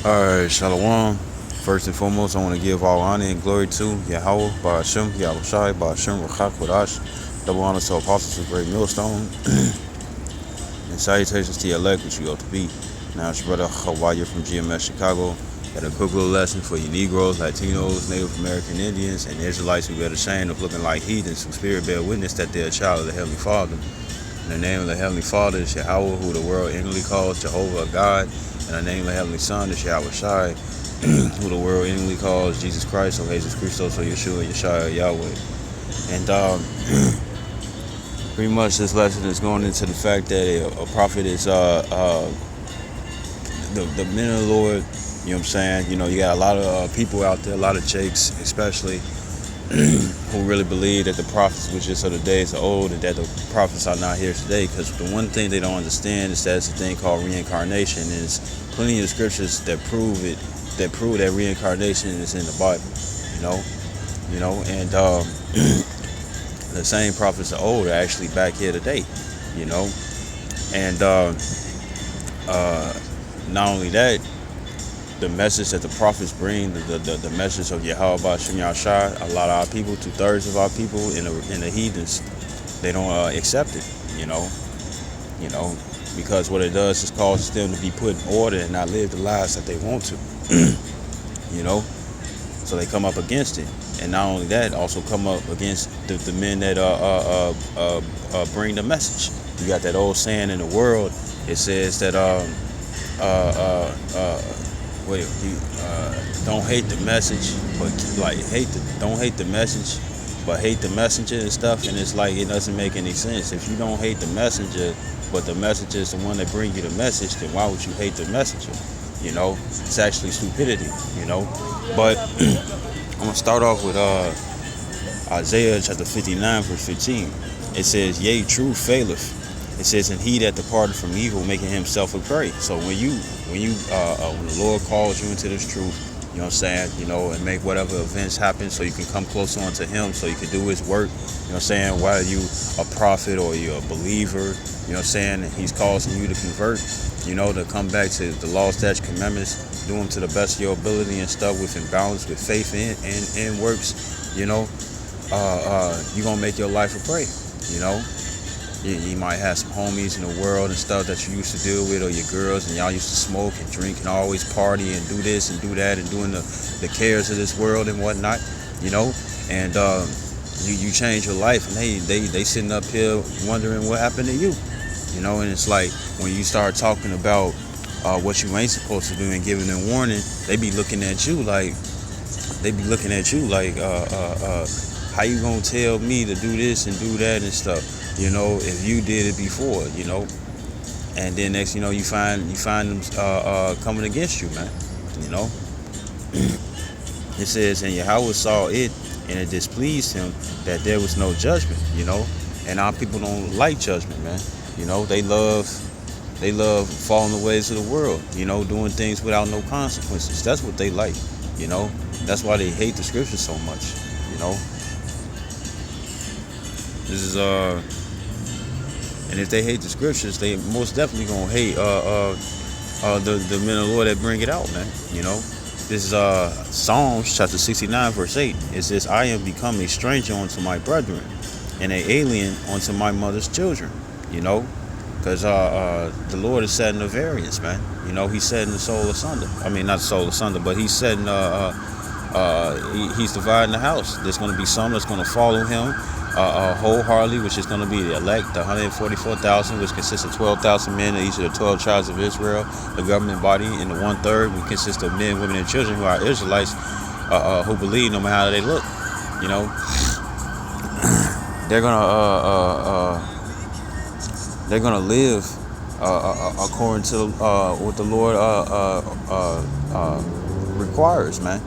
Alright, Shalom. First and foremost, I want to give all honor and glory to Yahweh, Ba'ashem, Yahushai, Ba'ashem, Rachak, Wadash. Double honor to apostles of Great Millstone. And salutations to your elect, which you ought to be. Now, it's your brother Hawaii from GMS Chicago. Got a quick little lesson for you Negroes, Latinos, Native American Indians, and Israelites who got ashamed of looking like heathens who spirit bear witness that they're a child of the Heavenly Father. In the name of the Heavenly Father is Yahweh, who the world inwardly calls Jehovah God. In the name of the Heavenly Son is Yahushai, who the world inwardly calls Jesus Christ, or Jesus Christos, or Yeshua, Yeshua, Yahweh. And pretty much this lesson is going into the fact that a prophet is the men of the Lord. You know what I'm saying? You know, you got a lot of people out there, a lot of jakes especially, who really believe that the prophets were just of the days of old and that the prophets are not here today. Because the one thing they don't understand is that it's a thing called reincarnation, and there's plenty of scriptures that prove it, that prove that reincarnation is in the Bible. And the same prophets of old are actually back here today. You know, and not only that, the message that the prophets bring, the message of Yahweh Ba'ashem Yahshai, a lot of our people, 2/3 of our people in the heathens, they don't accept it, because what it does is causes them to be put in order and not live the lives that they want to, so they come up against it. And not only that, also come up against the men that bring the message. You got that old saying in the world, it says that don't hate the message, but don't hate the message, but hate the messenger and stuff. And it's like, it doesn't make any sense. If you don't hate the messenger, but the messenger is the one that brings you the message, then why would you hate the messenger? It's actually stupidity. But I'm gonna start off with Isaiah chapter 59 verse 15. It says, "Yea, truth faileth." It says, "And he that departed from evil, making himself a prey." So when the Lord calls you into this truth, you know what I'm saying, and make whatever events happen so you can come closer unto him, so you can do his work, you know what I'm saying, whether you a prophet or you're a believer, you know what I'm saying, and he's causing you to convert, to come back to the law, statutes, commandments, do them to the best of your ability and stuff within balance with faith and works, you're gonna make your life a prey. You might have some homies in the world and stuff that you used to deal with, or your girls, and y'all used to smoke and drink and always party and do this and do that and doing the cares of this world and whatnot, and you change your life, and they sitting up here wondering what happened to you, and it's like when you start talking about what you ain't supposed to do and giving them warning, they be looking at you like how you gonna tell me to do this and do that and stuff, if you did it before, and then next you find them coming against you, man. It says, "And Yahweh saw it, and it displeased him that there was no judgment," and our people don't like judgment, man. They love following the ways of the world, doing things without no consequences. That's what they like, that's why they hate the scriptures so much, This is and if they hate the scriptures, they most definitely gonna hate the men of the Lord that bring it out, man. This is Psalms chapter 69 verse 8. It says, "I am become a stranger unto my brethren, and an alien unto my mother's children." Because the Lord is setting a variance, man. He's setting the soul asunder. I mean, not the soul asunder, but he's setting he's dividing the house. There's going to be some that's going to follow him wholeheartedly, which is going to be the elect, the 144,000, which consists of 12,000 men in each of the 12 tribes of Israel, the government body, and the 1/3, which consists of men, women, and children who are Israelites, who believe no matter how they look. They're gonna live according to what the Lord requires, man.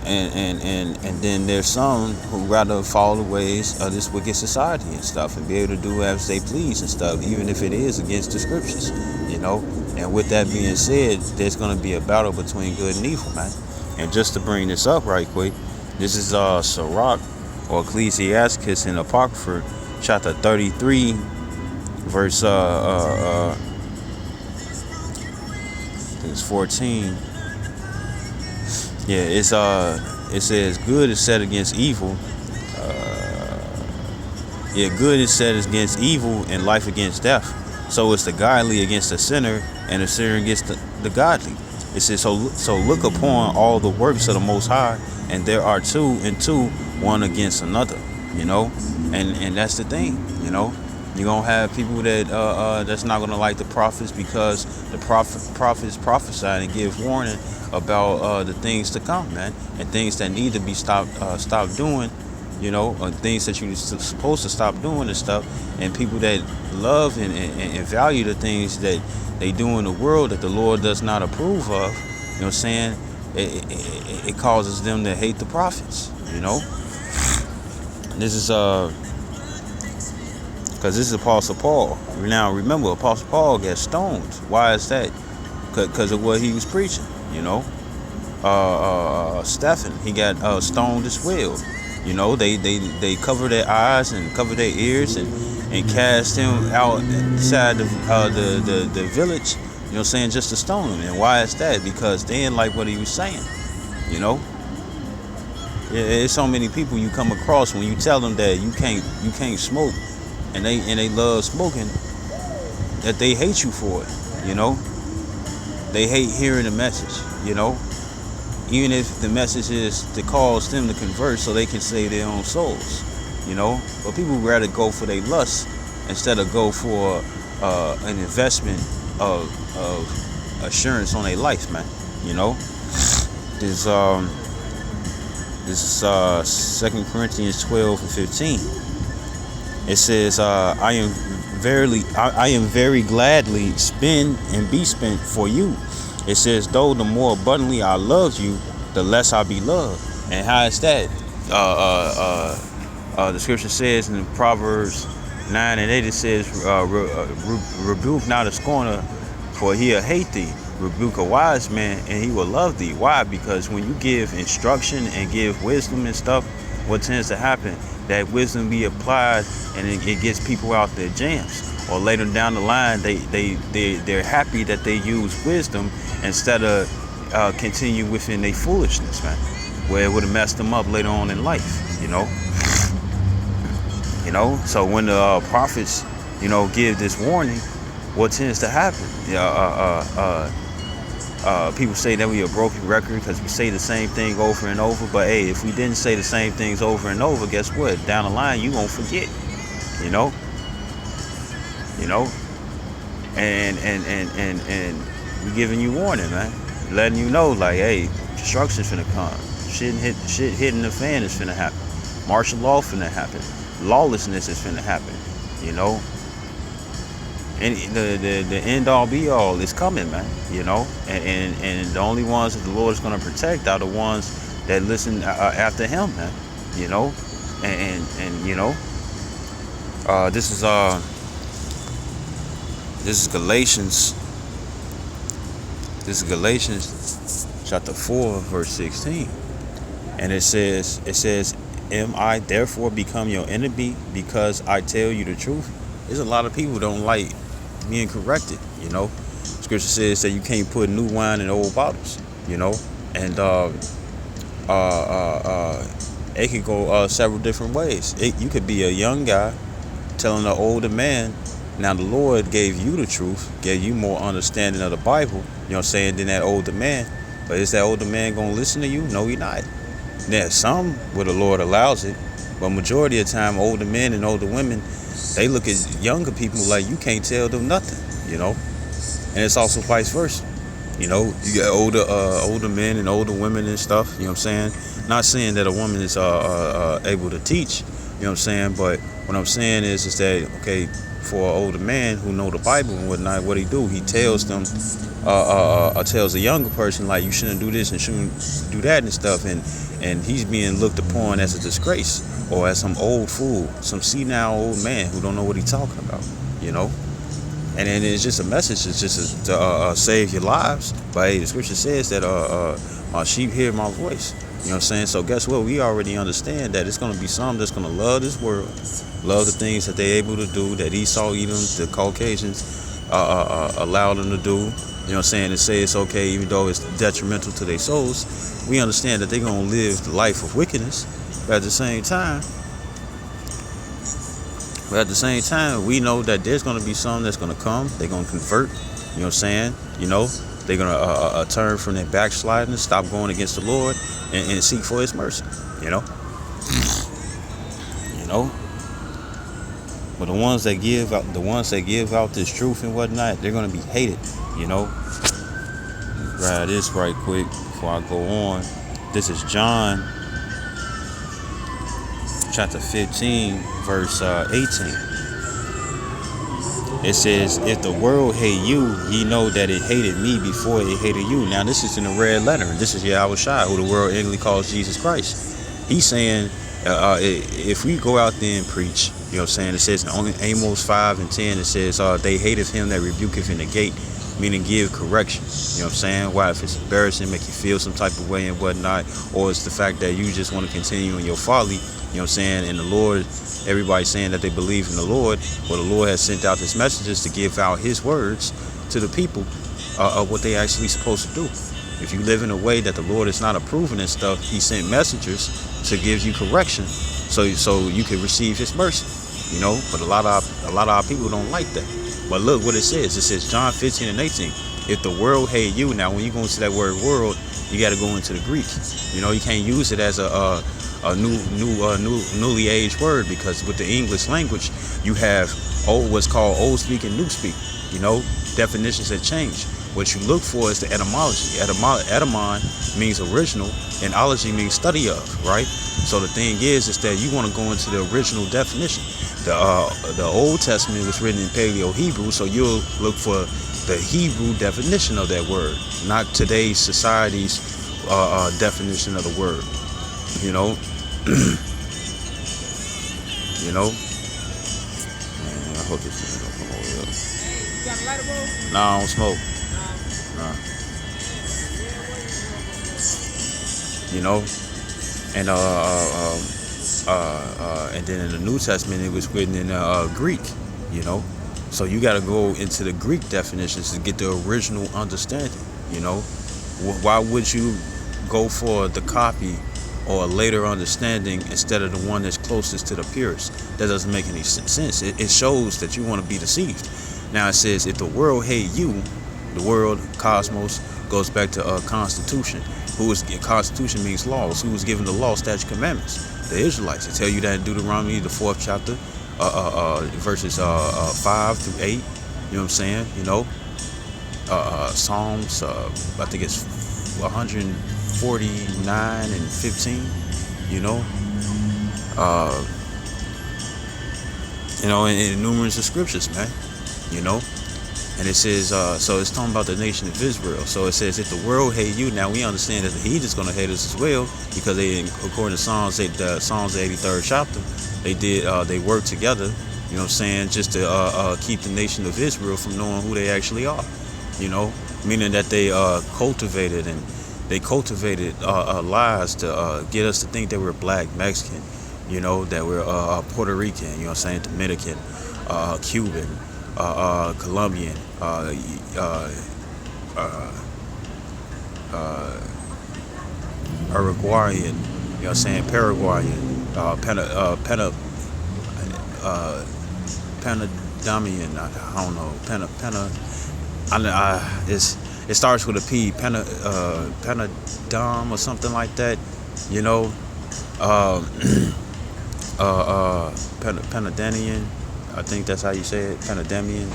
And then there's some who rather follow the ways of this wicked society and stuff, and be able to do as they please and stuff, even if it is against the scriptures, And with that being said, there's gonna be a battle between good and evil, man. And just to bring this up right quick, this is Sirach or Ecclesiasticus in Apocrypha, chapter 33, verse Corinthians 14. Yeah, it says good is set against evil. Good is set against evil and life against death. So it's the godly against the sinner and the sinner against the godly. It says so look upon all the works of the Most High, and there are two and two, one against another. And that's the thing. You're gonna have people that that's not gonna like the prophets, because the prophets prophesy and give warning about the things to come, man, and things that need to be stopped doing, things that you're supposed to stop doing and stuff. And people that love and value the things that they do in the world that the Lord does not approve of, it causes them to hate the prophets. This is because this is Apostle Paul. Now remember, Apostle Paul got stoned. Why is that? Because of what he was preaching. Stephen, he got stoned as well. They cover their eyes and cover their ears and cast him outside the village. Just to stone him. And why is that? Because they didn't like what he was saying. There's so many people you come across when you tell them that you can't smoke, and they love smoking, that they hate you for it. They hate hearing the message. Even if the message is to cause them to convert so they can save their own souls. But people would rather go for their lust instead of go for an investment of assurance on their life, man. This is 2 Corinthians 12 and 15. It says, I am very gladly spend and be spent for you. It says, though the more abundantly I love you, the less I be loved. And how is that? The scripture says in Proverbs 9 and 8, it says, rebuke not a scorner, for he'll hate thee. Rebuke a wise man, and he will love thee. Why? Because when you give instruction and give wisdom and stuff, what tends to happen? That wisdom be applied, and it gets people out their jams. Or later down the line, they're happy that they use wisdom instead of continue within their foolishness, man, where it would have messed them up later on in life. So when the prophets, give this warning, what tends to happen? People say that we a broken record because we say the same thing over and over. But hey, if we didn't say the same things over and over, guess what? Down the line, you won't forget. And we giving you warning, man, letting you know, like, hey, destruction's finna come. Shit hitting the fan is finna happen. Martial law finna happen. Lawlessness is finna happen. And the end all be all is coming, man. And the only ones that the Lord is gonna protect are the ones that listen after Him, man. This is Galatians. This is Galatians chapter 4, verse 16. And it says, am I therefore become your enemy because I tell you the truth? There's a lot of people who don't like being corrected, Scripture says that you can't put new wine in old bottles, And it could go several different ways. You could be a young guy telling an older man. Now the Lord gave you the truth, gave you more understanding of the Bible, than that older man. But is that older man gonna listen to you? No, he's not. Now some where the Lord allows it, but majority of the time, older men and older women, they look at younger people like you can't tell them nothing, And it's also vice versa. You got older men and older women and stuff, Not saying that a woman is able to teach, But what I'm saying is that, okay, for an older man who know the Bible and whatnot, what he do? He tells them, tells a younger person, like, you shouldn't do this and shouldn't do that and stuff, and he's being looked upon as a disgrace or as some old fool, some senile old man who don't know what he's talking about, And then it's just a message. It's just to save your lives. But hey, the scripture says that my sheep hear my voice. So guess what? We already understand that it's going to be some that's going to love this world, love the things that they're able to do, that Esau, Edom, the Caucasians allowed them to do. You know what I'm saying? And say it's okay, even though it's detrimental to their souls. We understand that they're going to live the life of wickedness. But at the same time, we know that there's going to be some that's going to come. They're going to convert. You know what I'm saying? You know, they're going to turn from their backsliding, stop going against the Lord, and seek for His mercy. You know? You know? But the ones that give out this truth and whatnot, they're going to be hated. You know? Grab this right quick before I go on. This is John chapter 15, verse 18. It says, if the world hate you, ye know that it hated me before it hated you. Now, this is in a red letter. This is Yahweh Shai, who the world English calls Jesus Christ. He's saying, if we go out there and preach, you know what I'm saying? It says in Amos 5 and 10, it says, they hateth him that rebuketh in the gate, meaning give correction. You know what I'm saying? Why? If it's embarrassing, make you feel some type of way and whatnot, or it's the fact that you just want to continue in your folly, you know what I'm saying? And the Lord, everybody's saying that they believe in the Lord. Well, the Lord has sent out His messengers to give out His words to the people of what they actually supposed to do. If you live in a way that the Lord is not approving and stuff, He sent messengers to give you correction, so you can receive His mercy. You know, but a lot of our people don't like that. But look what it says. It says John 15 and 18. If the world hate you, now when you go into that word world, you got to go into the Greek. You know, you can't use it as a newly aged word, because with the English language you have what's called old speak and new speak. You know, definitions have changed. What you look for is the etymology. Etymon means original, and ology means study of, right? So the thing is that you want to go into the original definition. The Old Testament was written in Paleo Hebrew, so you'll look for the Hebrew definition of that word, not today's society's definition of the word. You know. You know. Man, I hope this thing don't come over here. Hey, you got a lighter, bro? Nah, I don't smoke. Nah. You know, and then in the New Testament it was written in Greek. You know, so you got to go into the Greek definitions to get the original understanding. You know, why would you go for the copy or a later understanding instead of the one that's closest to the purest? That doesn't make any sense. It shows that you want to be deceived. Now it says, if the world hate you, the world, cosmos, goes back to Constitution. Constitution means laws. Who was given the law, statute, commandments? The Israelites. They tell you that in Deuteronomy, the 4th chapter, verses 5 through 8. You know what I'm saying? You know, Psalms, I think it's 149 and 15. You know, in numerous of scriptures, man. You know. And it says, so it's talking about the nation of Israel. So it says, if the world hate you, now we understand that the heathens going to hate us as well, because they, according to Psalms 83rd chapter, they worked together, you know what I'm saying, just to keep the nation of Israel from knowing who they actually are, you know, meaning that they cultivated lies to get us to think that we're black, Mexican, you know, that we're Puerto Rican, you know what I'm saying, Dominican, Cuban, Colombian, Uruguayan, you know what I'm saying, Paraguayan, Panadamian, I don't know, it starts with a P, Panadam or something like that, you know, Panadanian, I think that's how you say it, Panadamian,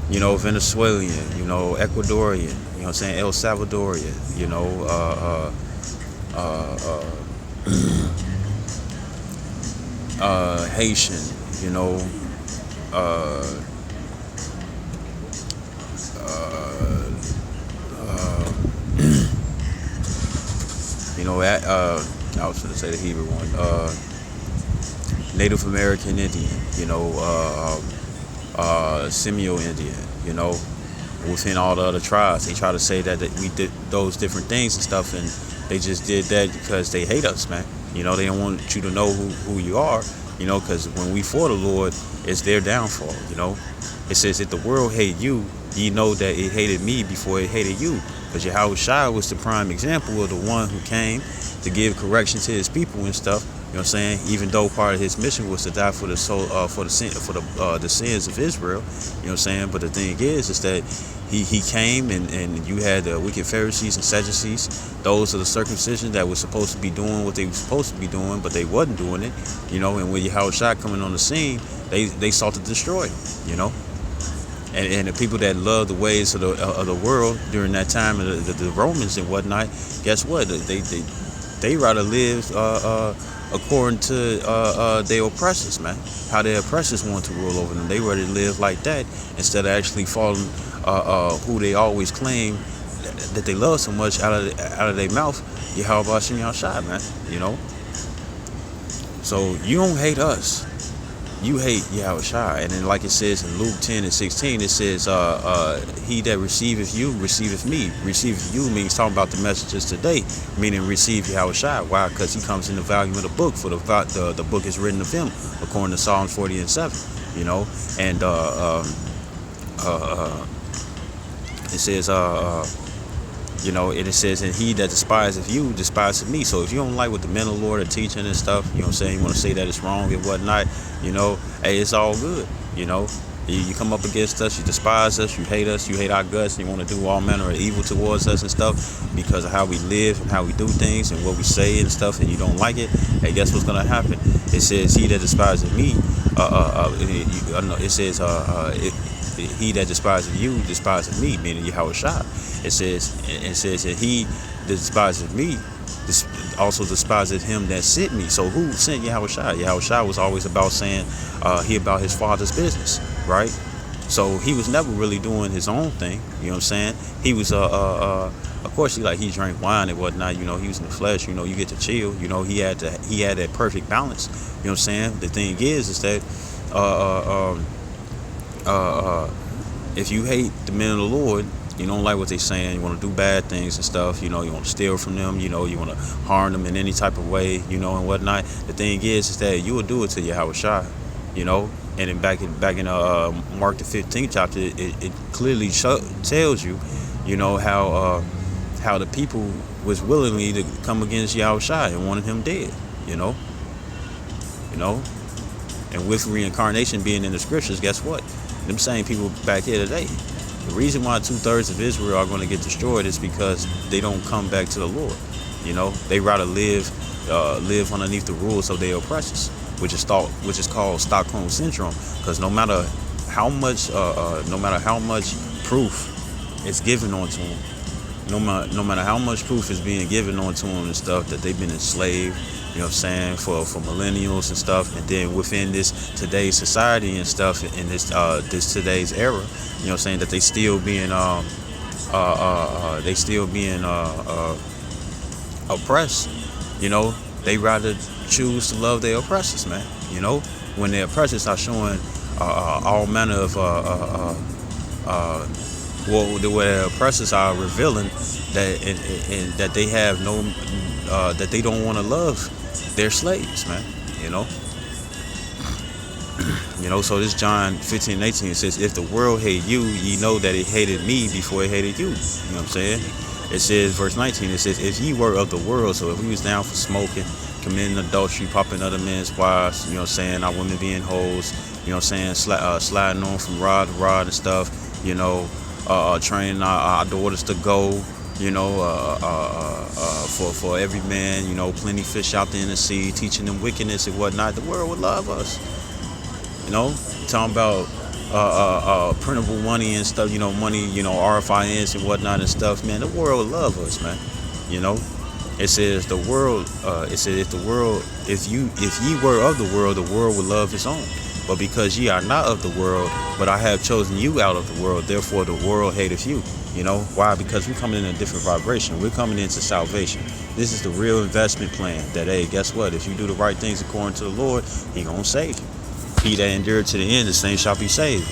you know, Venezuelan, you know, Ecuadorian, you know what I'm saying, El Salvadorian, you know, Haitian, you know, you know, I was going to say the Hebrew one, Native American Indian, you know, Semio Indian, you know, within all the other tribes. They try to say that we did those different things and stuff, and they just did that because they hate us, man. You know, they don't want you to know who you are, you know, because when we for the Lord, it's their downfall, you know. It says, if the world hate you, ye know that it hated me before it hated you. Because Yahweh Shai was the prime example of the one who came to give correction to his people and stuff. You know what I'm saying? Even though part of his mission was to die for the soul, for the sins of Israel. You know what I'm saying? But the thing is that he came and you had the wicked Pharisees and Sadducees. Those are the circumcision that was supposed to be doing what they were supposed to be doing, but they wasn't doing it. You know, and when Yahweh Shai coming on the scene, they sought to destroy him. You know. And the people that love the ways of the world during that time, the Romans and whatnot, guess what? They rather live according to their oppressors, man. How their oppressors want to rule over them. They rather live like that instead of actually following who they always claim that they love so much out of their mouth. Yahweh Hashem Yahshai, man. You know. So you don't hate us. You hate Yahweh Shai. And then like it says in Luke 10 and 16, it says, he that receiveth you, receiveth me. Receiveth you means talking about the messages today, meaning receive Yahweh Shai. Why? Because he comes in the volume of the book, for the book is written of him, according to Psalms 40 and 7, you know. And it says, you know, and it says, and he that despiseth you, despiseth me. So if you don't like what the men of the Lord are teaching and stuff, you know what I'm saying, you want to say that it's wrong and whatnot, you know, hey, it's all good, you know. You come up against us, you despise us, you hate our guts, and you want to do all manner of evil towards us and stuff because of how we live and how we do things and what we say and stuff, and you don't like it, hey, guess what's going to happen? It says, he that despiseth me, it says, he that despiseth you, despiseth me, meaning Yahweh Shai. It says that he that despiseth me also despiseth him that sent me. So who sent Yahweh Shai? Yahweh Shai was always about saying he about his father's business, right? So he was never really doing his own thing. You know what I'm saying? He was of course he drank wine and whatnot. You know, he was in the flesh. You know, you get to chill. You know, he had that perfect balance. You know what I'm saying? The thing is that if you hate the men of the Lord, you don't like what they're saying, you want to do bad things and stuff, you know, you want to steal from them, you know, you want to harm them in any type of way, you know, and whatnot. The thing is that you will do it to Yahweh Shai, you know. And then back in Mark the 15th chapter, it clearly tells you, you know, how the people was willingly to come against Yahweh Shai and wanted him dead, you know. And with reincarnation being in the scriptures, guess what? Them same people back here today. The reason why 2/3 of Israel are going to get destroyed is because they don't come back to the Lord. You know, they rather live underneath the rules of their oppressors, which is called Stockholm syndrome. Because no matter how much proof is given onto them, no matter how much proof is being given onto them and stuff that they've been enslaved, you know what I'm saying, for millennials and stuff, and then within this today's society and stuff, in this today's era, you know what I'm saying, that they still being oppressed, you know, they rather choose to love their oppressors, man. You know, when their oppressors are showing all manner of where their oppressors are revealing that and that they have no that they don't want to love their slaves, man. You know. You know, so this John 15:18 says, if the world hate you, ye know that it hated me before it hated you. You know what I'm saying? It says, verse 19, it says, if ye were of the world, so if we was down for smoking, committing adultery, popping other men's wives, you know what I'm saying, our women being hoes, you know what I'm saying, sliding on from rod to rod and stuff, you know, training our daughters to go, you know, for every man, you know, plenty fish out there in the sea, teaching them wickedness and whatnot, the world would love us. You know, talking about printable money and stuff, you know, money, you know, RFINs and whatnot and stuff, man, the world would love us, man. You know, it says the world, if ye were of the world would love his own. But because ye are not of the world, but I have chosen you out of the world, therefore the world hateth you. You know, why? Because we're coming in a different vibration. We're coming into salvation. This is the real investment plan that, hey, guess what? If you do the right things according to the Lord, he gonna save you. He that endured to the end, the same shall be saved.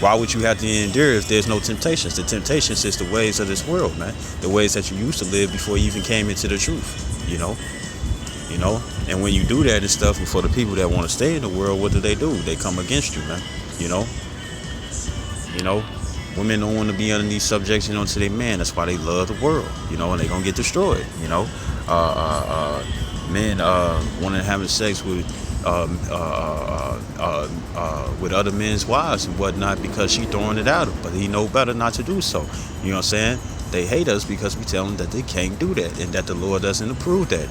Why would you have to endure if there's no temptations? The temptations is the ways of this world, man. The ways that you used to live before you even came into the truth, you know. You know, and when you do that and stuff, and for the people that want to stay in the world, what do? They come against you, man. You know, Women don't want to be underneath subjection onto their man. That's why they love the world, and they're gonna get destroyed. Men wanting having sex with other men's wives and whatnot because she throwing it at him, but he know better not to do so. You know what I'm saying? They hate us because we tell them that they can't do that and that the Lord doesn't approve that.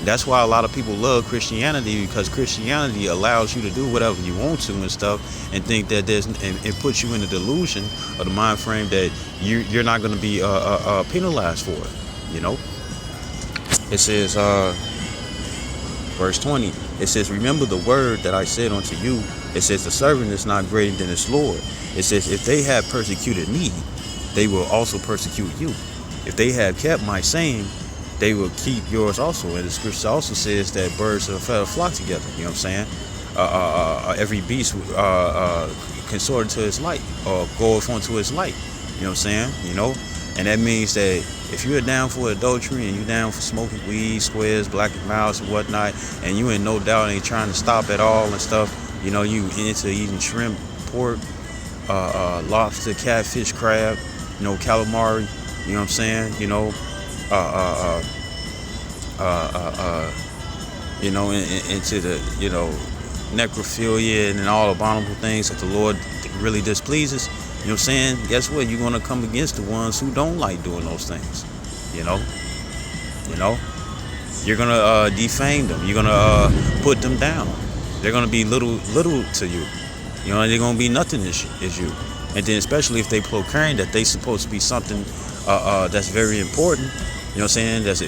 That's why a lot of people love Christianity, because Christianity allows you to do whatever you want to and stuff, and think that it puts you in the delusion of the mind frame that you're not going to be penalized for it. It says, verse 20, it says, remember the word that I said unto you. It says, the servant is not greater than his Lord. It says, if they have persecuted me, they will also persecute you. If they have kept my saying, they will keep yours also. And the scripture also says that birds of a feather flock together. You know what I'm saying? Every beast consort to its light, or goeth onto its light. You know what I'm saying? And that means that if you're down for adultery and you're down for smoking weed, squares, black and mouse and whatnot, and you in no doubt ain't trying to stop at all and stuff, you into eating shrimp, pork, lobster, catfish, crab, calamari, you know what I'm saying? Into the, necrophilia and all abominable things that the Lord really displeases. You know what I'm saying? Guess what? You're going to come against the ones who don't like doing those things. You're going to defame them. You're going to put them down. They're going to be little to you. They're going to be nothing as you. And then especially if they proclaim that they supposed to be something that's very important, you know what I'm saying, that's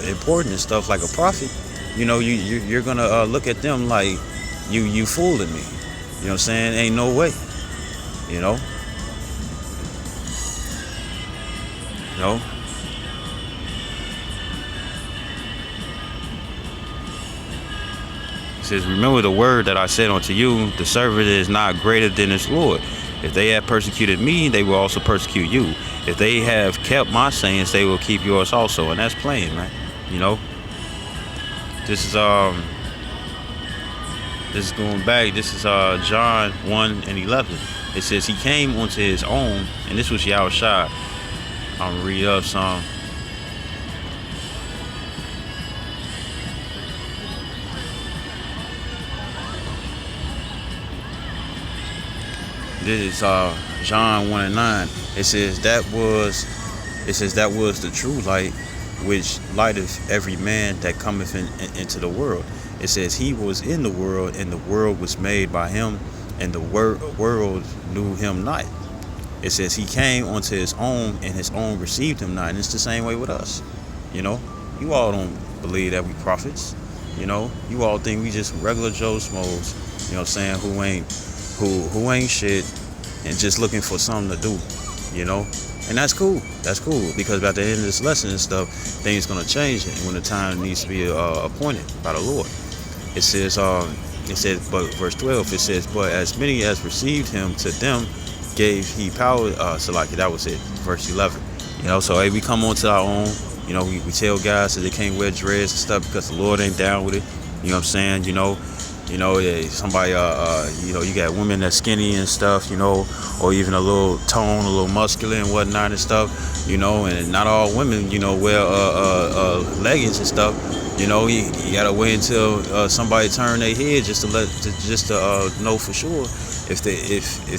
important and stuff, like a prophet, you're going to look at them like, you fooling me. You know what I'm saying? Ain't no way. It says, remember the word that I said unto you, the servant is not greater than his Lord. If they have persecuted me, they will also persecute you. If they have kept my sayings, they will keep yours also. And that's plain, man. This is going back. This is John 1:11. It says he came unto his own, and this was Yahushua. I'm gonna read up some. This is John 1:9. It says that was the true light, which lighteth every man that cometh into the world. It says he was in the world, and the world was made by him, and the world knew him not. It says he came unto his own, and his own received him not. And it's the same way with us. You all don't believe that we prophets. You all think we just regular Joe Schmoes. You know what I'm saying? Who ain't shit and just looking for something to do. And that's cool. That's cool, because at the end of this lesson and stuff, things gonna change when the time needs to be appointed by the Lord. It says, but verse 12, it says, but as many as received him, to them gave he power. Salaki, that was it. Verse 11. So hey, we come onto our own. We tell guys that they can't wear dreads and stuff because the Lord ain't down with it. You know what I'm saying? Somebody, you got women that's skinny and stuff, or even a little tone, a little muscular and whatnot and stuff, and not all women, wear leggings and stuff. You gotta wait until somebody turn their head just to know for sure if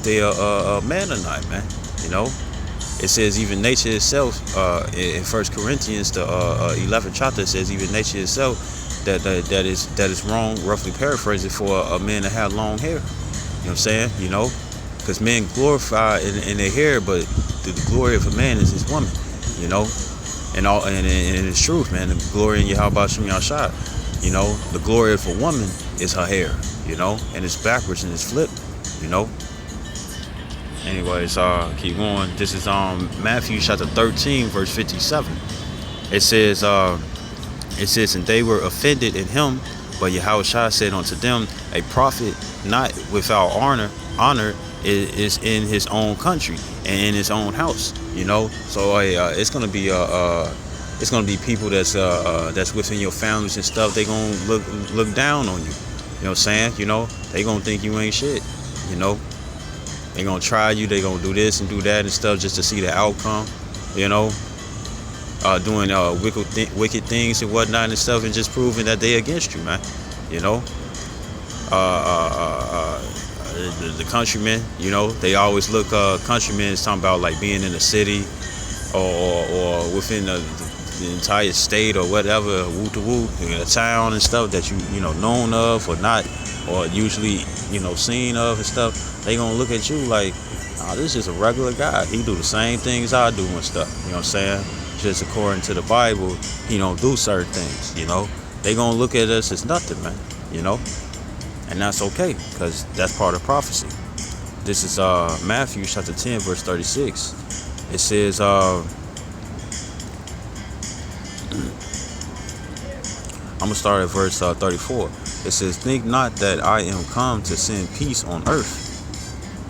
they are a man or not, man. It says even nature itself in 1 Corinthians the 11th chapter, it says even nature itself that is wrong, roughly paraphrasing, for a man to have long hair. You know what I'm saying? Because men glorify in their hair, but the glory of a man is his woman. And it's truth, man. The glory in Yahweh Shem Yahshua. The glory of a woman is her hair. And it's backwards and it's flipped. Anyways, keep going. This is Matthew chapter 13, verse 57. It says, and they were offended in him, but Yahushua said unto them, a prophet not without honor is in his own country and in his own house. So it's gonna be people that's within your families and stuff. They gonna look down on you. You know what I'm saying? They gonna think you ain't shit. They gonna try you. They gonna do this and do that and stuff just to see the outcome. You know, doing wicked things and whatnot and stuff, and just proving that they against you, man. You know, the countrymen. You know, they always look countrymen is talking about like being in the city or within the entire state or whatever, woo to woo, in a town and stuff that you know known of or not, or usually seen of and stuff. They gonna look at you like, oh, this is a regular guy. He do the same things I do and stuff. You know what I'm saying? Just according to the Bible, he don't do certain things. You know, they gonna look at us as nothing, man. You know, and that's okay because that's part of prophecy. This is Matthew chapter 10 verse 36. It says I'm gonna start at verse 34. It says, "Think not that I am come to send peace on earth.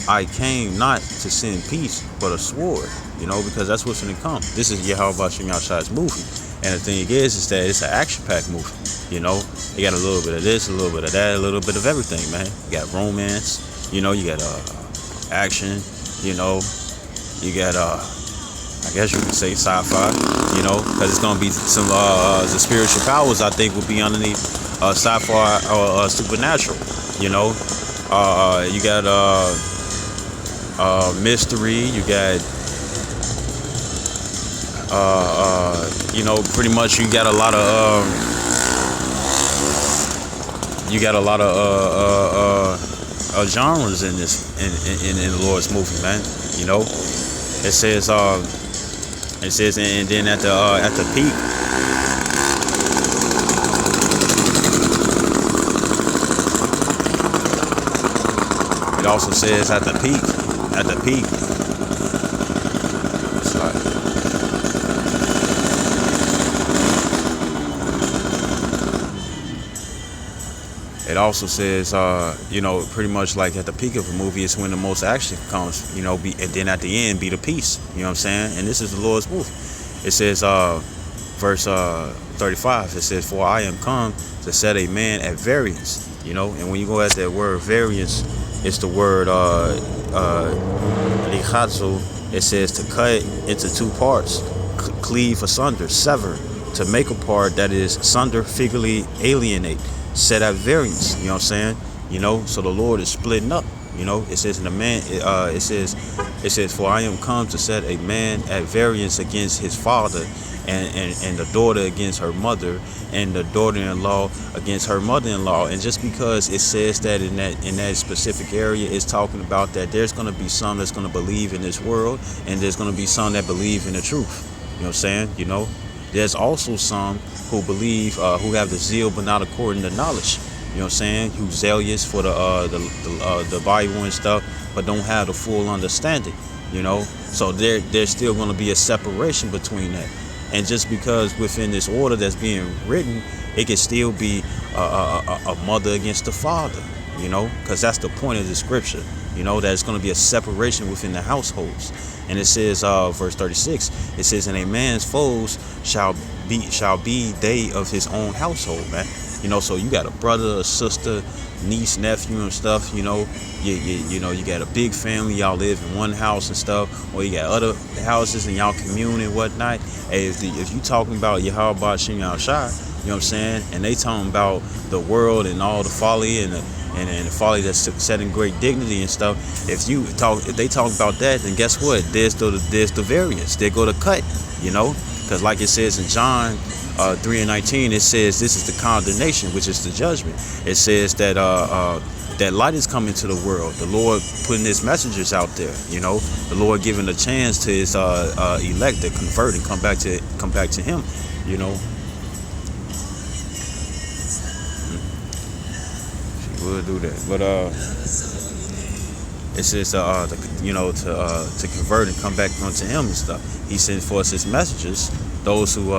I came not to send peace, but a sword." You know, because that's what's gonna come. This is Yahweh Shem Yahshua's movie, and the thing is that it's an action-packed movie. You know, you got a little bit of this, a little bit of that, a little bit of everything, man. You got romance. You know, you got action. You know, you got I guess you could say sci-fi, you know, because it's gonna be some the spiritual powers I think will be underneath sci-fi or supernatural. You know, you got mystery, you got pretty much you got a lot of genres in this in the Lord's movie, man. You know, it says and then at the peak, it also says at the peak, it's like, it also says, pretty much like at the peak of a movie is when the most action comes, and then at the end be the peace. You know what I'm saying? And this is the Lord's movie. It says, verse 35, it says, "For I am come to set a man at variance." You know, and when you go at that word variance, it's the word richatzu. It says to cut into two parts, cleave asunder, sever, to make a part that is sunder, figuratively alienate, set at variance. You know what I'm saying? So the Lord is splitting up. It says in the man, it says, "For I am come to set a man at variance against his father, and the daughter against her mother, and the daughter-in-law against her mother-in-law." And just because it says that in that specific area, it's talking about that there's going to be some that's going to believe in this world, and there's going to be some that believe in the truth. You know what I'm saying? There's also some who believe, who have the zeal, but not according to knowledge. You know what I'm saying? Who's zealous for the Bible and stuff, but don't have the full understanding. So there's still going to be a separation between that. And just because within this order that's being written, it can still be a mother against the father. Because that's the point of the scripture. That it's going to be a separation within the households. And it says, verse 36, it says, "And a man's foes shall be they of his own household," man. So you got a brother, a sister, niece, nephew, and stuff. You got a big family. Y'all live in one house and stuff, or you got other houses and y'all commune and whatnot. Hey, if you talking about Yahweh Shem Yahshua, you know what I'm saying, and they talking about the world and all the folly and the folly that's set in great dignity and stuff. If they talk about that, then guess what? There's the variance. They go to cut. Because like it says in John 3:19, it says this is the condemnation, which is the judgment. It says that that light is coming to the world. The Lord putting his messengers out there. The Lord giving a chance to his elect to convert and come back to him. She would do that, but it says to convert and come back unto him and stuff. He sent for us his messengers, those who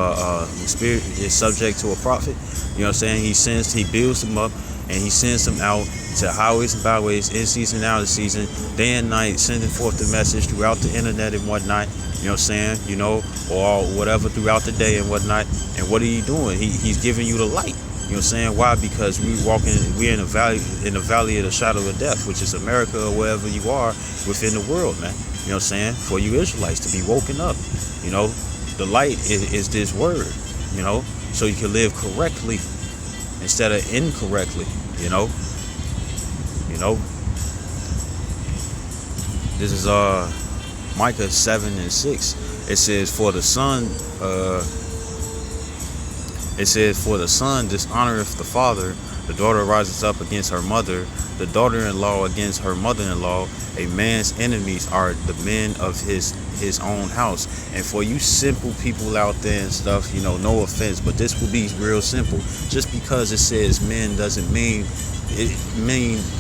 spirit is subject to a prophet. You know what I'm saying? He builds them up, and he sends them out to highways and byways, in season and out of season, day and night, sending forth the message throughout the internet and whatnot. You know what I'm saying? Or whatever throughout the day and whatnot. And what are you doing? He's giving you the light. You You know what I'm saying? Why? Because we're in a valley of the shadow of death, which is America or wherever you are within the world, man. You know what I'm saying? For you Israelites to be woken up. You know, the light is this word, you know, so you can live correctly instead of incorrectly, you know. This is Micah 7:6. It says, for the son dishonoreth the father, the daughter rises up against her mother, the daughter-in-law against her mother-in-law. A man's enemies are the men of his own house. And for you simple people out there and stuff, you know, no offense, but this will be real simple. Just because it says men doesn't mean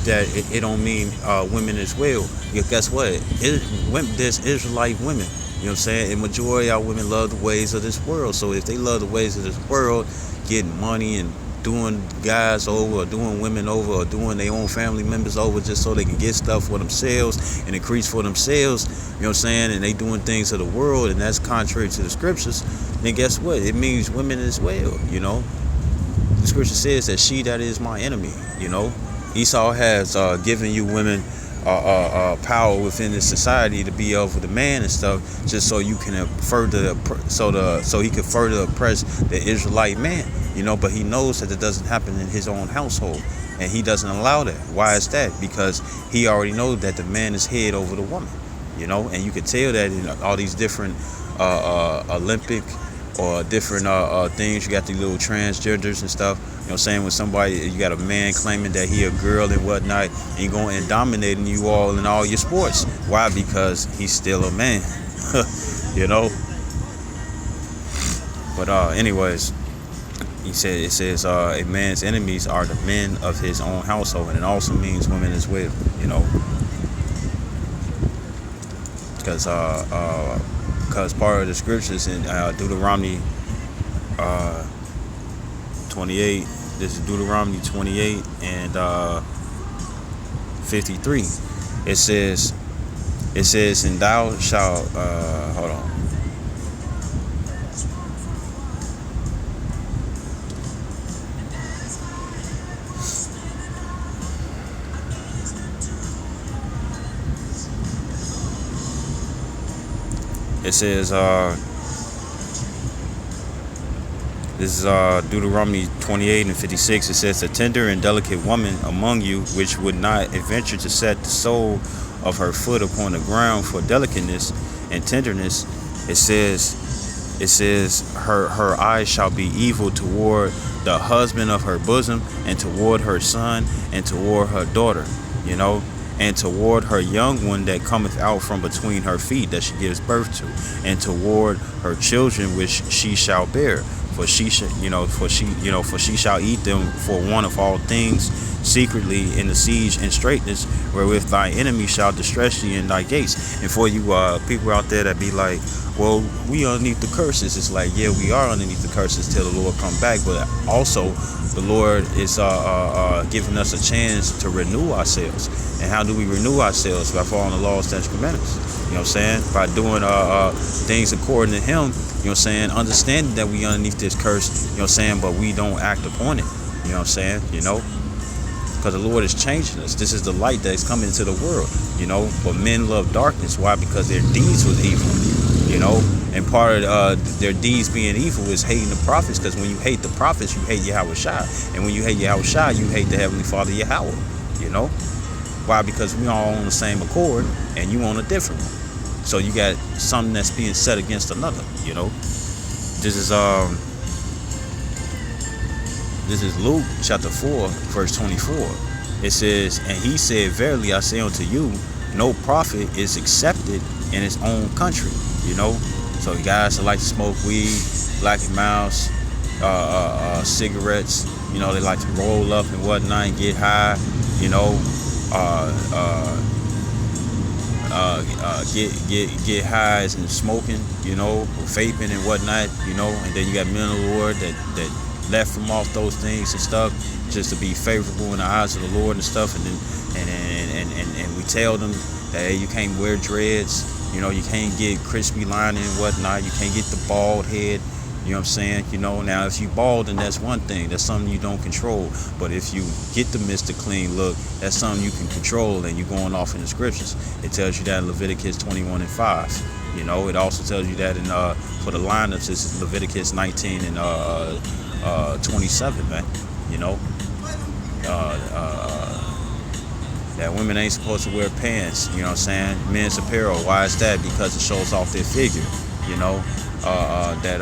that it don't mean women as well. Guess what? There's Israelite women. You know what I'm saying? And majority of our women love the ways of this world. So if they love the ways of this world, getting money and doing guys over or doing women over or doing their own family members over just so they can get stuff for themselves and increase for themselves, you know what I'm saying? And they doing things of the world, and that's contrary to the scriptures, then guess what? It means women as well, you know? The scripture says that she that is my enemy, you know? Esau has given you women power within this society to be over the man and stuff, just so you can so he can further oppress the Israelite man, you know. But he knows that it doesn't happen in his own household, and he doesn't allow that. Why is that? Because he already knows that the man is head over the woman, you know. And you can tell that in all these different Olympic or different things. You got these little transgenders and stuff. You know what I'm saying? When somebody, you got a man claiming that he a girl and whatnot, and he going and dominating you all in all your sports. Why? Because he's still a man. You know? But anyways, it says a man's enemies are the men of his own household, and it also means women as well, you know. Because part of the scriptures in Deuteronomy 28, this is Deuteronomy 28 and 53. It says, and thou shalt, hold on. It says, this is Deuteronomy 28 and 56. It says, a tender and delicate woman among you, which would not adventure to set the sole of her foot upon the ground for delicateness and tenderness. It says her eyes shall be evil toward the husband of her bosom, and toward her son, and toward her daughter, you know, and toward her young one that cometh out from between her feet, that she gives birth to, and toward her children which she shall bear. For she shall eat them for one of all things secretly in the siege and straitness, wherewith thy enemy shall distress thee in thy gates. And for you people out there that be like, well, we underneath the curses, it's like, yeah, we are underneath the curses till the Lord come back, but also the Lord is giving us a chance to renew ourselves. And how do we renew ourselves? By following the laws, statutes, commandments. You know what I'm saying? By doing things according to him. You know what I'm saying? Understanding that we underneath this curse, you know what I'm saying, but we don't act upon it. You know what I'm saying? You know? Because the Lord is changing us. This is the light that is coming into the world, you know. But men love darkness. Why? Because their deeds was evil, you know. And part of their deeds being evil is hating the prophets. Because when you hate the prophets, you hate Yahweh Shai. And when you hate Yahweh Shai, you hate the Heavenly Father Yahweh, you know. Why? Because we all on the same accord, and you on a different one. So you got something that's being set against another, you know. This is Luke chapter 4, verse 24. It says, and he said, verily I say unto you, no prophet is accepted in his own country, you know. So guys that like to smoke weed, Black and Mouse, cigarettes, you know, they like to roll up and whatnot and get high, you know, get highs and smoking, you know, vaping and whatnot, you know. And then you got men of the Lord that left from off those things and stuff just to be favorable in the eyes of the Lord and stuff. And then and we tell them that, hey, you can't wear dreads, you know, you can't get crispy lining and whatnot, you can't get the bald head, You know what I'm saying? You know, now if you bald, then that's one thing. That's something you don't control. But if you get the Mr. Clean look, that's something you can control, and you're going off in the scriptures. It tells you that in Leviticus 21:5. You know, it also tells you that in for the lineups, this is Leviticus 19 and 27, man. You know, that women ain't supposed to wear pants. You know what I'm saying? Men's apparel. Why is that? Because it shows off their figure. You know, that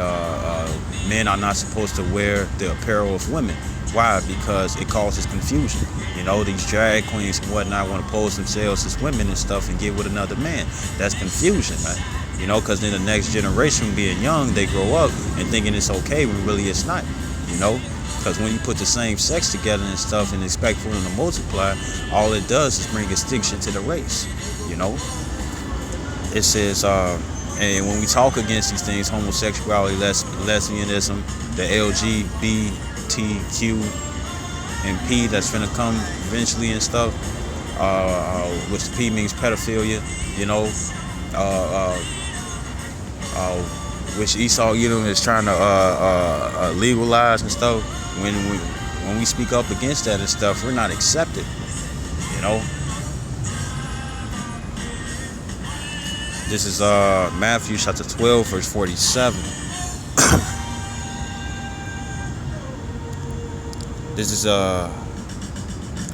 men are not supposed to wear the apparel of women. Why? Because it causes confusion. You know, these drag queens and whatnot want to pose themselves as women and stuff and get with another man. That's confusion, man. You know, because then the next generation, being young, they grow up and thinking it's okay when really it's not. You know, because when you put the same sex together and stuff and expect for them to multiply, all it does is bring extinction to the race. You know, it says, and when we talk against these things, homosexuality, lesbianism, the LGBTQ and P that's finna come eventually and stuff, which the P means pedophilia, you know, which Esau Edom is trying to legalize and stuff. When we speak up against that and stuff, we're not accepted, you know. This is Matthew chapter 12, verse 47. This is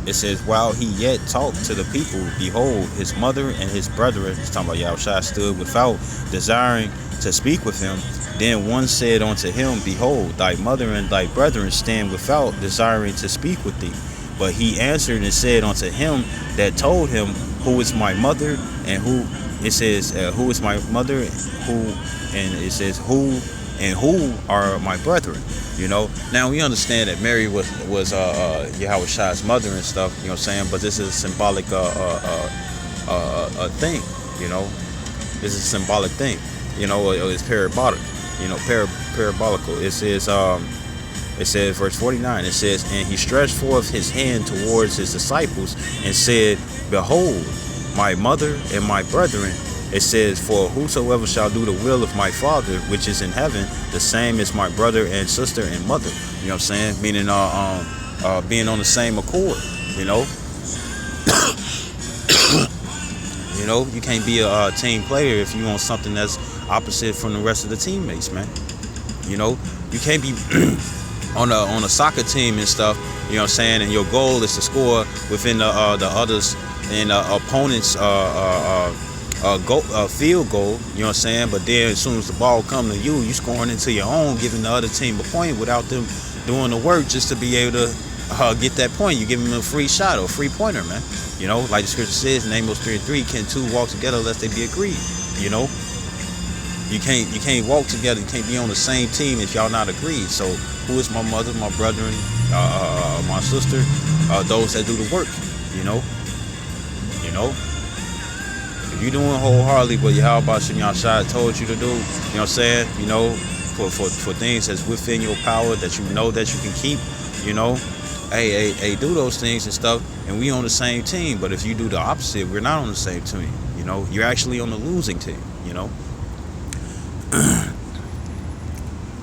it says, while he yet talked to the people, behold, his mother and his brethren, he's talking about Yahushua, stood without, desiring to speak with him. Then one said unto him, behold, thy mother and thy brethren stand without, desiring to speak with thee. But he answered and said unto him that told him, who is my mother and who? It says, who is my mother? Who? And it says, who and who are my brethren? You know. Now we understand that Mary was Yahushua's mother and stuff. You know what I'm saying? But this is a symbolic thing. You know, this is a symbolic thing. You know, it's parabolic. You know, parabolical. It says, verse 49. It says, and he stretched forth his hand towards his disciples and said, behold, my mother and my brethren. It says, for whosoever shall do the will of my Father which is in heaven, the same is my brother and sister and mother. You know what I'm saying? Meaning being on the same accord, you know. You know, you can't be a team player if you want something that's opposite from the rest of the teammates, man. You know, you can't be on a soccer team and stuff, you know what I'm saying, and your goal is to score within the others and opponent's field goal, you know what I'm saying? But then as soon as the ball comes to you scoring into your own, giving the other team a point without them doing the work just to be able to get that point. You give them a free shot or a free pointer, man. You know, like the scripture says in Amos 3:3, can two walk together unless they be agreed? You know, you can't walk together. You can't be on the same team if y'all not agreed. So who is my mother, my brethren, my sister? Those that do the work. You know. If you're doing wholeheartedly what Yahweh Shem Yahshua told you to do, you know what I'm saying? You know, for things that's within your power that you know that you can keep, you know, hey, do those things and stuff, and we on the same team. But if you do the opposite, we're not on the same team. You know, you're actually on the losing team. You know.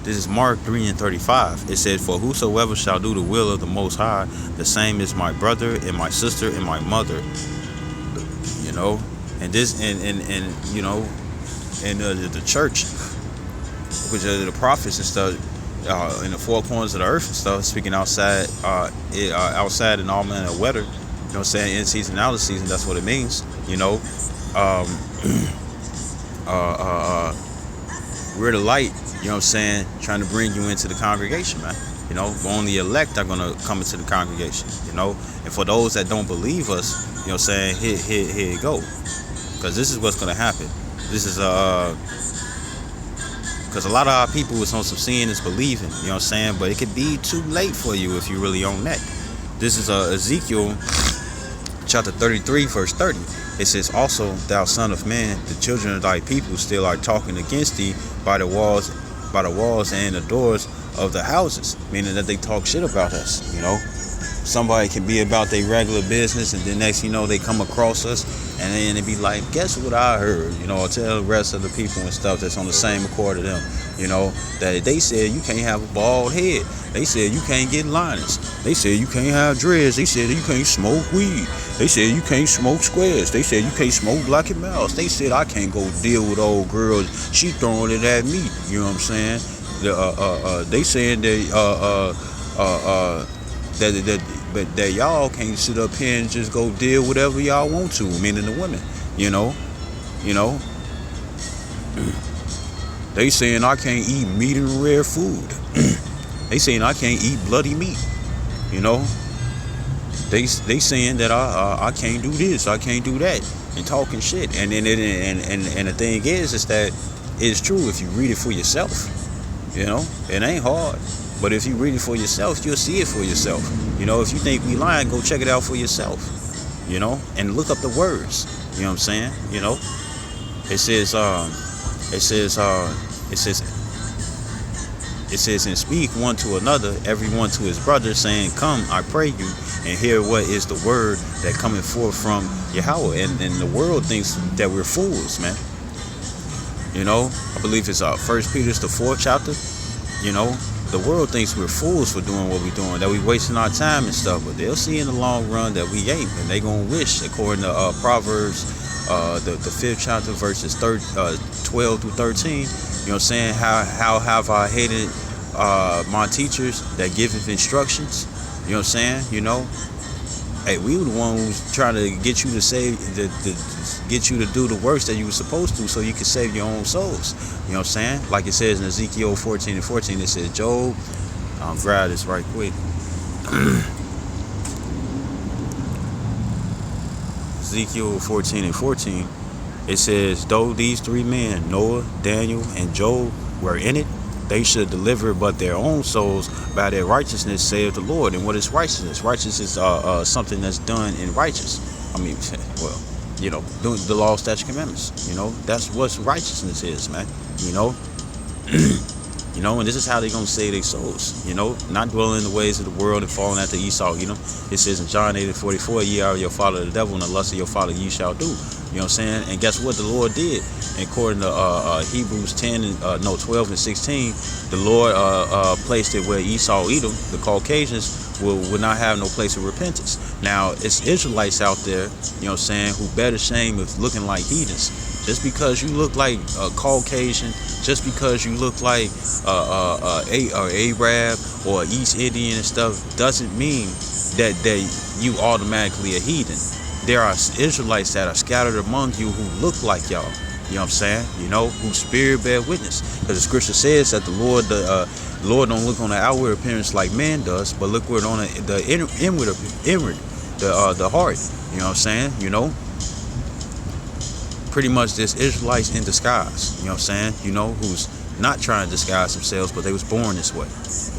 This is Mark 3:35. It says, for whosoever shall do the will of the Most High, the same is my brother and my sister and my mother. You know, and this and you know, and the church, which are the prophets and stuff, in the four corners of the earth and stuff, speaking outside, outside in all manner of weather. You know what I'm saying? In season, out of season. That's what it means. You know, we're the light. You know what I'm saying? Trying to bring you into the congregation, man. You know, only elect are gonna come into the congregation. You know, and for those that don't believe us, you know what I'm saying? Here you go. Because this is what's gonna happen. This is because a lot of our people is on some seeing is believing. You know what I'm saying? But it could be too late for you if you really own that. This is Ezekiel chapter 33, verse 30. It says, also, thou son of man, the children of thy people still are talking against thee by the walls and the doors of the houses, meaning that they talk shit about us, you know. somebody can be about their regular business, and then next you know they come across us, and then they be like, guess what I heard? You know, or tell the rest of the people and stuff that's on the same accord of them. You know, that they said you can't have a bald head. They said you can't get liners. They said you can't have dreads. They said you can't smoke weed. They said you can't smoke squares. They said you can't smoke Black and Mouse. They said I can't go deal with old girls. She throwing it at me. You know what I'm saying? They saying that y'all can't sit up here and just go deal whatever y'all want to, meaning the women. You know. They saying I can't eat meat and rare food. They saying I can't eat bloody meat. You know. They saying that I can't do this, I can't do that, and talking shit. And then and the thing is that it's true if you read it for yourself. You know, it ain't hard. But if you read it for yourself, you'll see it for yourself. You know, if you think we lying, go check it out for yourself. You know, and look up the words. You know what I'm saying? You know, it says and speak one to another, every one to his brother, saying, come, I pray you, and hear what is the word that cometh forth from Yahweh. And the world thinks that we're fools, man. You know, I believe it's 1 Peter, the 4th chapter. You know, the world thinks we're fools for doing what we're doing, that we wasting our time and stuff, but they'll see in the long run that we ain't, and they gonna wish, according to Proverbs, the 5th chapter, verses 12 through 13. You know what I'm saying? How have I hated my teachers that giveth instructions? You know what I'm saying? You know, hey, we were the one who's trying to get you to get you to do the works that you were supposed to, so you can save your own souls. You know what I'm saying? Like it says in Ezekiel 14:14, it says, Job, I'll grab this right quick. Ezekiel 14:14, it says, though these three men, Noah, Daniel, and Job, were in it, they should deliver but their own souls by their righteousness, saith the Lord. And what is righteousness? Righteousness is something that's done in righteous. I mean, well, you know, doing the law, statutes, commandments. You know, that's what righteousness is, man. You know, you know, and this is how they're gonna save their souls. You know, not dwelling in the ways of the world and falling after Esau. You know, it says in John 8:44, ye are your father the devil, and the lust of your father ye shall do. You know what I'm saying? And guess what the Lord did? According to Hebrews 12 and 16, the Lord placed it where Esau, Edom, the Caucasians, will not have no place of repentance. Now, it's Israelites out there, you know what I'm saying, who bear the shame of looking like heathens. Just because you look like a Caucasian, just because you look like Arab or East Indian and stuff, doesn't mean that you automatically a heathen. There are Israelites that are scattered among you who look like y'all. You know what I'm saying? You know, whose spirit bear witness. Because the scripture says that the Lord don't look on the outward appearance like man does, but look on the inward, the heart. You know what I'm saying? You know, pretty much this Israelites in disguise. You know what I'm saying? You know, who's not trying to disguise themselves, but they was born this way.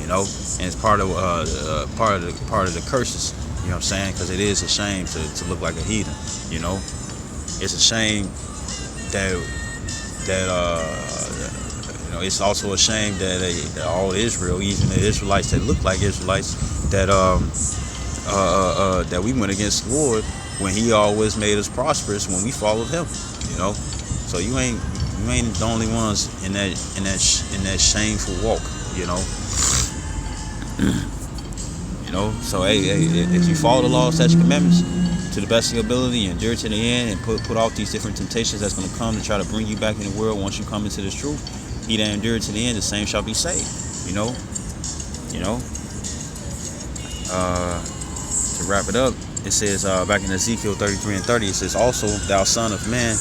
You know, and it's part of the curses. You know what I'm saying? Because it is a shame to look like a heathen. You know, it's a shame that you know, it's also a shame that all Israel, even the Israelites that look like Israelites, that that we went against the Lord when He always made us prosperous when we followed Him. You know, so you ain't the only ones in that shameful walk. You know. You know, so hey, if you follow the law, statutes, commandments to the best of your ability, endure to the end, and put off these different temptations that's going to come to try to bring you back in the world. Once you come into this truth, he that endured to the end, the same shall be saved. You know. To wrap it up, it says back in Ezekiel 33:30, it says, also, thou son of man,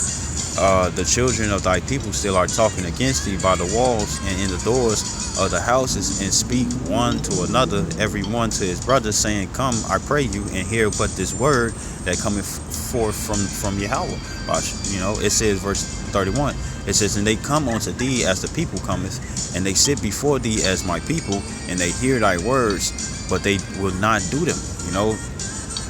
the children of thy people still are talking against thee by the walls and in the doors of the houses, and speak one to another, every one to his brother, saying, come, I pray you, and hear but this word that cometh forth from Yahweh. You know, it says, verse 31, it says, and they come unto thee as the people cometh, and they sit before thee as my people, and they hear thy words, but they will not do them. You know,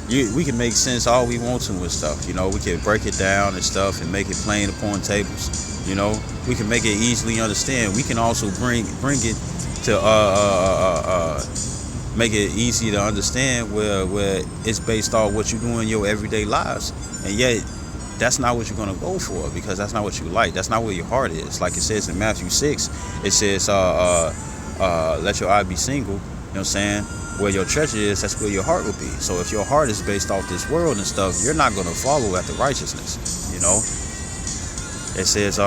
we can make sense all we want to with stuff. You know, we can break it down and stuff and make it plain upon tables. You know, we can make it easily understand. We can also bring it to make it easy to understand where it's based off what you do in your everyday lives, and yet that's not what you're gonna go for because that's not what you like. That's not where your heart is. Like it says in Matthew 6, it says, "Let your eye be single." You know what I'm saying? Where your treasure is, that's where your heart will be. So if your heart is based off this world and stuff, you're not gonna follow after righteousness. You know. It says,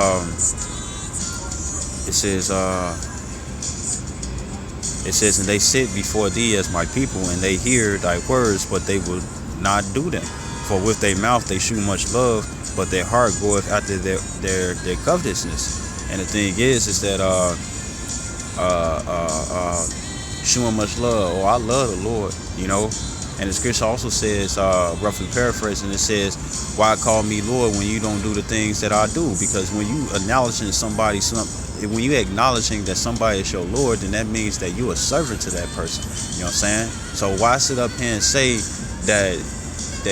and they sit before thee as my people, and they hear thy words, but they will not do them. For with their mouth they shew much love, but their heart goeth after their covetousness. And the thing is that showing much love. Oh, I love the Lord, you know. And the scripture also says, roughly paraphrasing, it says, "Why call me Lord when you don't do the things that I do?" Because when you acknowledging when you acknowledging that somebody is your Lord, then that means that you're a servant to that person. You know what I'm saying? So why sit up here and say that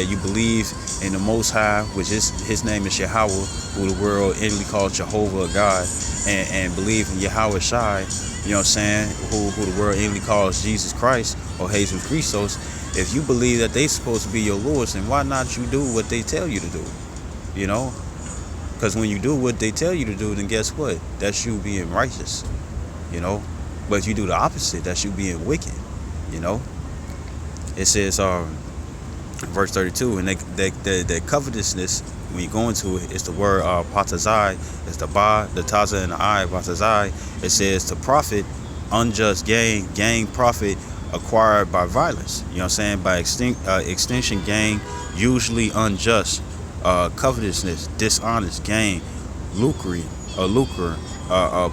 you believe in the Most High, which is His name is Yahweh, who the world inwardly calls Jehovah God, and believe in Yahweh Shai, you know what I'm saying, who the world inwardly calls Jesus Christ or Jesus Christos. If you believe that they supposed to be your lords, then why not you do what they tell you to do? You know? Because when you do what they tell you to do, then guess what? That's you being righteous. You know? But if you do the opposite, that's you being wicked. You know? It says, verse 32, and the covetousness, when you go into it, it's the word patazai. It's the ba, the taza, and the I, patazai. It says to profit, unjust gain profit acquired by violence. You know what I'm saying? By extension, gain, usually unjust, covetousness, dishonest gain, lucre,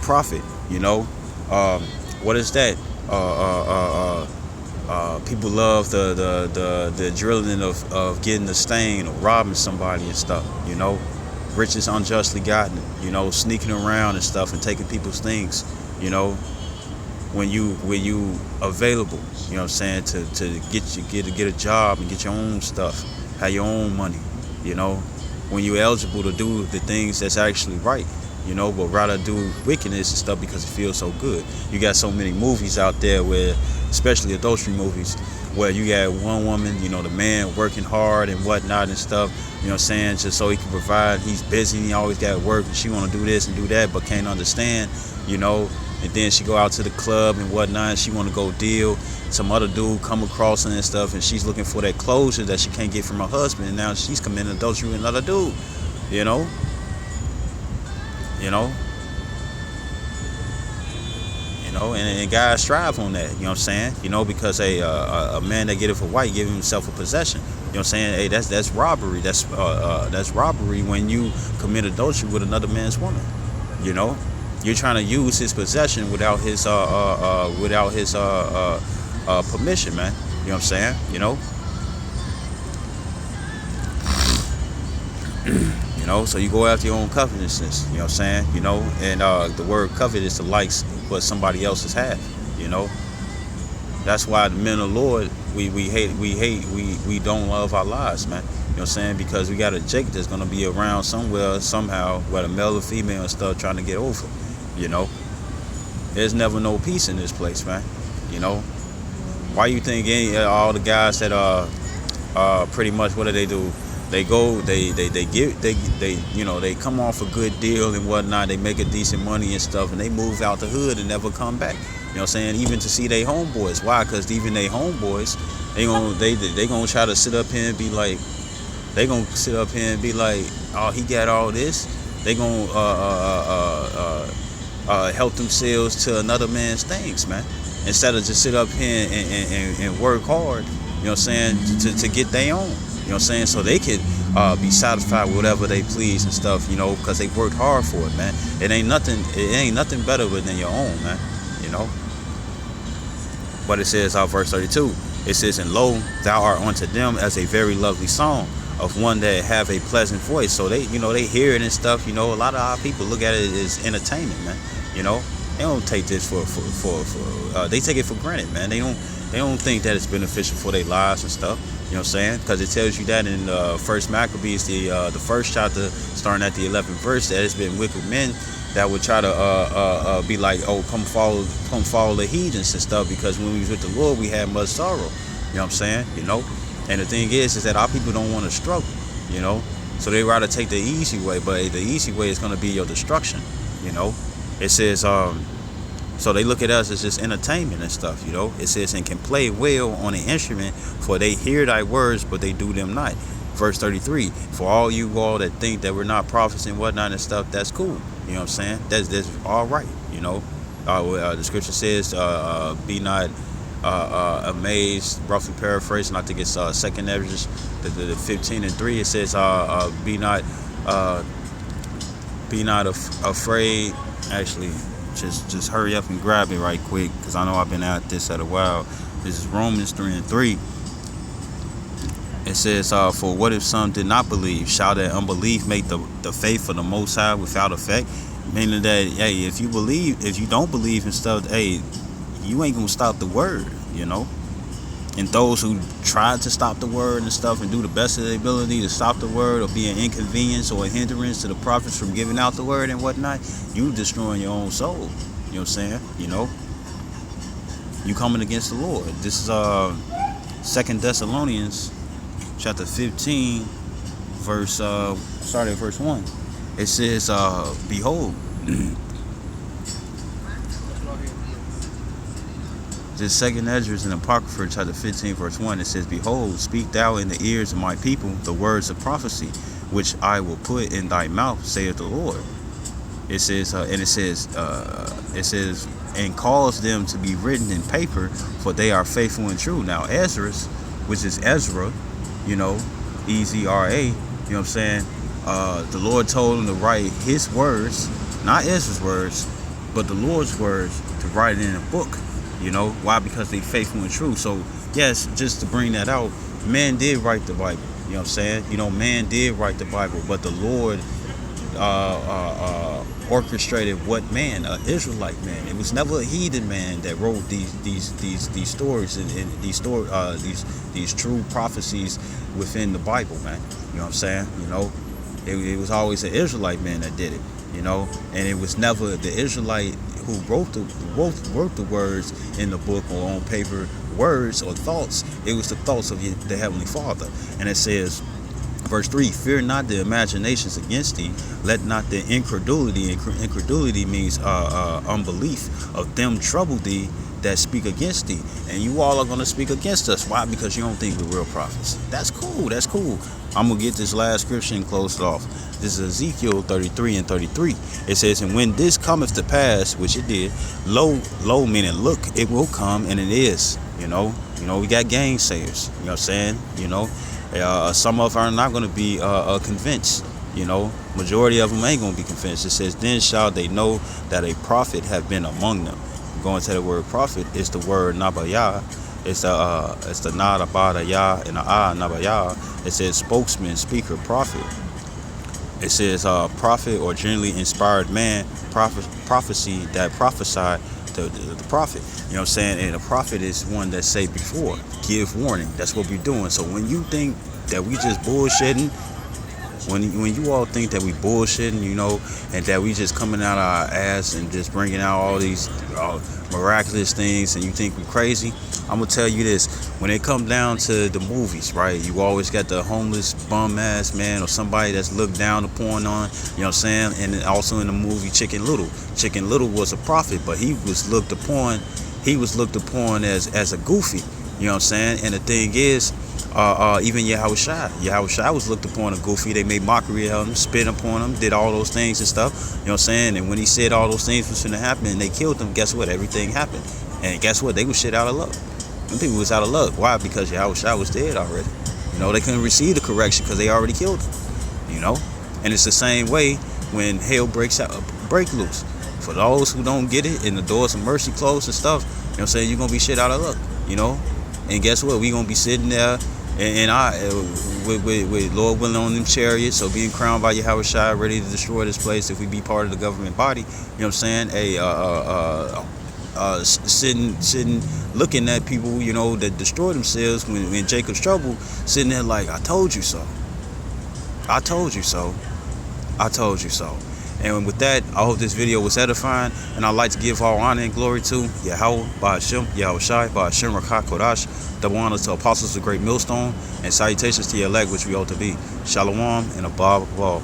profit. You know, what is that? People love the adrenaline of getting the stain or robbing somebody and stuff. You know, riches unjustly gotten. You know, sneaking around and stuff and taking people's things. You know. When you available, you know what I'm saying, to get a job and get your own stuff, have your own money, you know, when you're eligible to do the things that's actually right, you know, but rather do wickedness and stuff because it feels so good. You got so many movies out there where, especially adultery movies, where you got one woman, you know, the man working hard and whatnot and stuff, you know what I'm saying, just so he can provide. He's busy, he always got work, and she want to do this and do that, but can't understand, you know. And then she go out to the club and whatnot. She want to go deal. Some other dude come across her and stuff, and she's looking for that closure that she can't get from her husband. And now she's committing adultery with another dude. You know. And guys strive on that. You know what I'm saying? You know, because a man that get it for white give himself a possession. You know what I'm saying? Hey, that's robbery. That's robbery when you commit adultery with another man's woman. You know. You're trying to use his possession without his permission, man. You know what I'm saying? You know. You know. So you go after your own covetousness. You know what I'm saying? You know. And the word covet is to like what somebody else has had. You know. That's why the men of the Lord, we don't love our lives, man. You know what I'm saying? Because we got a Jake that's gonna be around somewhere, somehow, whether male or female and stuff, trying to get over. You know, there's never no peace in this place, man. You know, why you think all the guys that pretty much, what do? They go, they you know, they come off a good deal and whatnot. They make a decent money and stuff, and they move out the hood and never come back. You know what I'm saying? Even to see their homeboys. Why? Because even their homeboys, they gonna try to sit up here and be like, oh, he got all this. They gonna help themselves to another man's things, man. Instead of just sit up here and work hard, you know what I'm saying, to get their own. You know what I'm saying? So they can be satisfied with whatever they please and stuff, you know, because they worked hard for it, man. It ain't nothing better than your own, man. You know. But it says, verse 32, it says, and lo, thou art unto them as a very lovely song of one that have a pleasant voice. So they, you know, they hear it and stuff. You know, a lot of our people look at it as entertainment, man. You know, they don't take this they take it for granted, man. They don't think that it's beneficial for their lives and stuff. You know what I'm saying? Because it tells you that in First Maccabees, the first chapter, starting at the 11th verse, that it's been wicked men that would try to be like, oh, come follow the heathens and stuff, because when we was with the Lord, we had much sorrow. You know what I'm saying? You know, and the thing is that our people don't want to struggle. You know, so they rather take the easy way, but the easy way is going to be your destruction. You know, it says so they look at us as just entertainment and stuff. You know, it says, and can play well on an instrument, for they hear thy words, but they do them not. Verse 33, for all you all that think that we're not prophets and whatnot and stuff, that's cool. You know what I'm saying? That's all right. You know, the scripture says, be not amazed, roughly paraphrasing. I think it's second Ezra, the 15:3. It says, be not afraid. Actually, just hurry up and grab it right quick, because I know I've been at this a while. This is Romans 3:3. It says, for what if some did not believe? Shall that unbelief make the faith of the Most High without effect? Meaning that, hey, if you don't believe in stuff, hey, you ain't gonna stop the word, you know. And those who try to stop the word and stuff and do the best of their ability to stop the word, or be an inconvenience or a hindrance to the prophets from giving out the word and whatnot, you destroying your own soul. You know what I'm saying? You know, you coming against the Lord. This is 2 Thessalonians chapter 15, starting at verse 1. It says, behold, this second Ezra is in Apocrypha chapter 15, verse 1. It says, behold, speak thou in the ears of my people the words of prophecy, which I will put in thy mouth, saith the Lord. It says, and cause them to be written in paper, for they are faithful and true. Now, Ezra, which is Ezra, you know, Ezra, you know what I'm saying? The Lord told him to write his words, not Ezra's words, but the Lord's words, to write it in a book. You know why? Because they faithful and true. So yes, just to bring that out, man did write the Bible. You know what I'm saying? You know, man did write the Bible, but the Lord orchestrated what man? An Israelite man. It was never a heathen man that wrote these stories and these true prophecies within the Bible, man. You know what I'm saying? You know, it was always an Israelite man that did it. You know, and it was never the Israelite who wrote the words in the book or on paper, words or thoughts. It was the thoughts of the Heavenly Father. And it says, verse 3, fear not the imaginations against thee, let not the incredulity means unbelief of them trouble thee that speak against thee. And you all are going to speak against us. Why? Because you don't think we're real prophets. That's cool. I'm going to get this last scripture and close it off. This is Ezekiel 33:33. It says, and when this cometh to pass, which it did, lo, meaning look, it will come, and it is. You know, we got gainsayers. You know what I'm saying? You know, some of them are not going to be convinced. You know, majority of them ain't going to be convinced. It says, then shall they know that a prophet have been among them. Going to the word prophet, is the word nabayah. It's the nabadayah and the nabayah. It says spokesman, speaker, prophet. It says prophet, or generally inspired man, prophecy that prophesied to the prophet. You know what I'm saying? And a prophet is one that say before, give warning. That's what we're doing. So when you think that we just bullshitting, when you all think that we bullshitting, you know, and that we just coming out our ass and just bringing out all these miraculous things, and you think we're crazy, I'm gonna tell you this: when it comes down to the movies, right, you always got the homeless bum ass man or somebody that's looked down upon on, you know what I'm saying? And also in the movie Chicken Little was a prophet, but he was looked upon as a goofy, you know what I'm saying? And the thing is, even Yahushua was looked upon a goofy. They made mockery of him, spit upon him, did all those things and stuff. You know what I'm saying? And when he said all those things was going to happen and they killed him, guess what? Everything happened. And guess what? They was shit out of luck. Them people was out of luck. Why? Because Yahushua was dead already. You know, they couldn't receive the correction because they already killed him. You know? And it's the same way when hell break loose. For those who don't get it and the doors of mercy closed and stuff, you know what I'm saying? You're going to be shit out of luck. You know? And guess what? We're going to be sitting there with Lord willing on them chariots, or being crowned by Yahushua, ready to destroy this place if we be part of the government body. You know what I'm saying? Sitting looking at people, you know, that destroy themselves when in Jacob's trouble, sitting there like, I told you so. I told you so. And with that, I hope this video was edifying, and I'd like to give all honor and glory to Yahweh, Ba'ashem, Yahushai, Ba'ashem, Rakah, Kodash, double honor to apostles of Great Millstone, and salutations to your elect, which we ought to be. Shalom and above all.